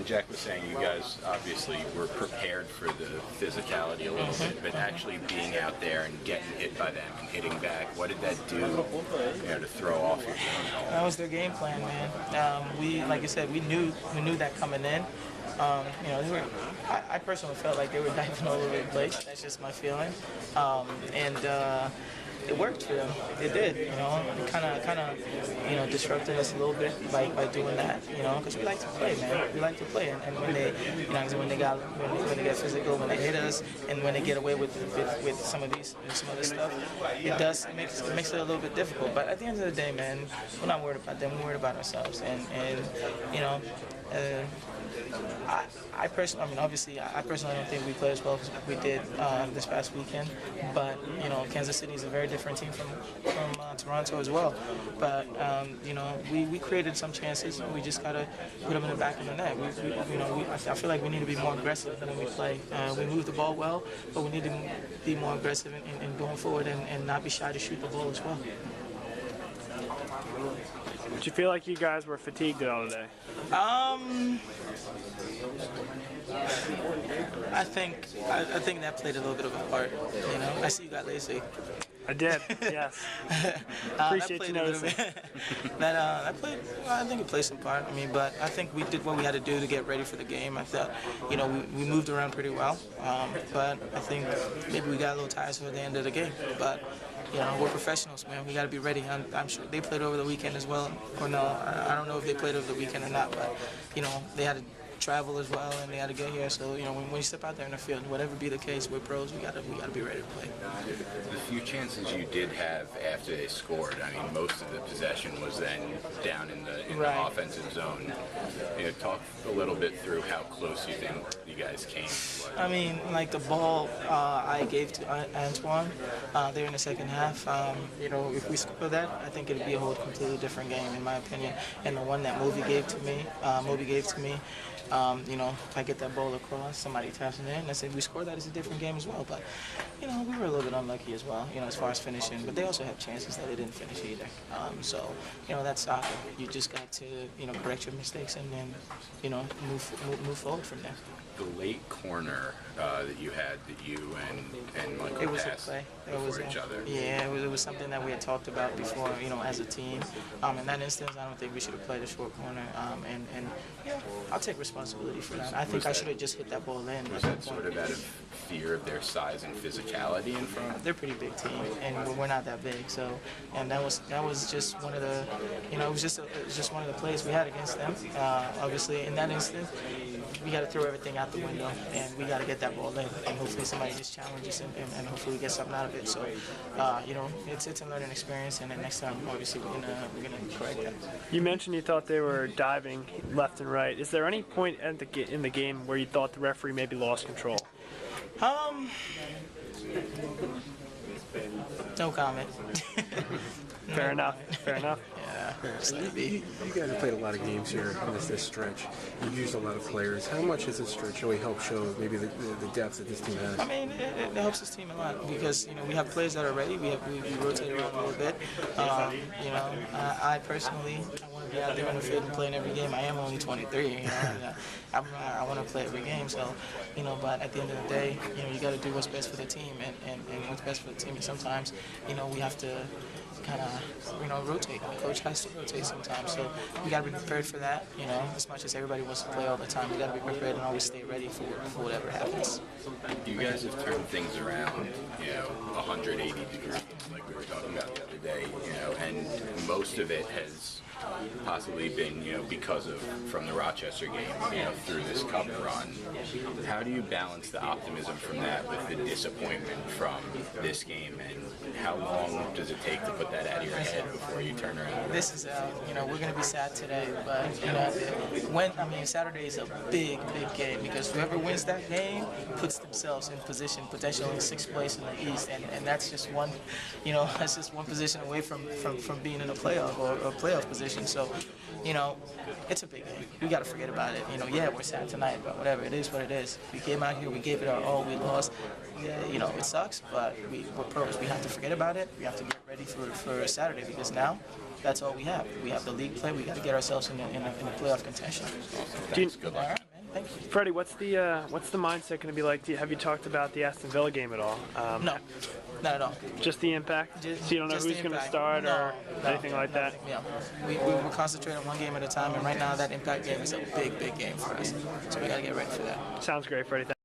Jack was saying, you guys obviously were prepared for the physicality a little bit, but actually being out there and getting hit by them and hitting back, what did that do, to throw off your game? That was their game plan, man. We, like I said, we knew that coming in. I personally felt like they were diving all over the place. That's just my feeling. It worked for them. It did, It kind of, disrupted us a little bit by doing that, because we like to play, man. We like to play, and when they, when they get physical, when they hit us, and when they get away with some of this stuff, it makes it a little bit difficult. But at the end of the day, man, we're not worried about them. We're worried about ourselves, I personally don't think we played as well as we did this past weekend. But Kansas City is a very different team from Toronto as well. But we created some chances. We just gotta put them in the back of the net. I feel like we need to be more aggressive when we play. We move the ball well, but we need to be more aggressive in going forward and not be shy to shoot the ball as well. Did you feel like you guys were fatigued at all today? I think that played a little bit of a part. I see you got lazy. I did, yes. Appreciate you noticing. I think it played some part. But I think we did what we had to do to get ready for the game. I thought, we moved around pretty well. But I think maybe we got a little tired for the end of the game. But we're professionals, man. We got to be ready. I'm sure they played over the weekend as well. Or no, I don't know if they played over the weekend or not. But they had to travel as well, and they had to get here. So when you step out there in the field, whatever be the case, we're pros. We gotta be ready to play. The few chances you did have after they scored, most of the possession was then down in the offensive zone. Talk a little bit through how close you think you guys came. Like the ball I gave to Antoine there in the second half. If we score that, I think it'd be a whole completely different game, in my opinion. And the one that Moby gave to me, if I get that ball across, somebody taps it in, and I said we score that, it's a different game as well. But we were a little bit unlucky as well, as far as finishing. But they also have chances that they didn't finish either. That's soccer. You just got to correct your mistakes and then move forward from there. The late corner that you had, that you and Michael passed before each other. Yeah, it was something that we had talked about before, as a team. In that instance, I don't think we should have played a short corner. I'll take responsibility for that. I think I should have just hit that ball in. Was that sort of out of fear of their size and physicality in front? They're a pretty big team, and we're not that big. So, and that was just one of the, it was just one of the plays we had against them. Obviously, in that instance, we got to throw everything out the window, and we got to get that ball in, and hopefully somebody just challenges and hopefully we get something out of it. So, it's a learning experience, and then next time, obviously, we're gonna correct that. You mentioned you thought they were diving left and right. Is there any point in the game where you thought the referee maybe lost control? No comment. Fair enough. You guys have played a lot of games here in this stretch. You've used a lot of players. How much has this stretch really helped show maybe the depth that this team has? It helps this team a lot because we have players that are ready. We rotate around a little bit. I personally, I want to be out there on the field and playing every game. I am only 23. I want to play every game. So, but at the end of the day, you got to do what's best for the team, and what's best for the team. And sometimes, we have to kind of rotate. The coach has to rotate sometimes, so we got to be prepared for that. As much as everybody wants to play all the time, we got to be prepared and always stay ready for whatever happens. You guys have turned things around, 180 degrees, like we were talking about the other day, and most of it has possibly been, because of from the Rochester game, through this cup run. How do you balance the optimism from that with the disappointment from this game, and how long does it take to put that out of your head before you turn around? This is, we're going to be sad today, but Saturday is a big game because whoever wins that game puts themselves in position, potentially in 6th place in the East, and that's just one, that's just one position away from being in a playoff or a playoff position. So, it's a big game. We got to forget about it. We're sad tonight, but whatever. It is what it is. We came out here, we gave it our all, we lost. Yeah, it sucks, but we're pros. We have to forget about it. We have to get ready for Saturday because now that's all we have. We have the league play. We got to get ourselves in a playoff contention. Good luck. All right, man. Freddie, what's the mindset going to be like? Have you talked about the Aston Villa game at all? No, not at all. Just the impact? So you don't know who's going to start or anything like that? Yeah, we will concentrate on one game at a time, and right now that impact game is a big game for us. So we got to get ready for that. Sounds great, Freddie.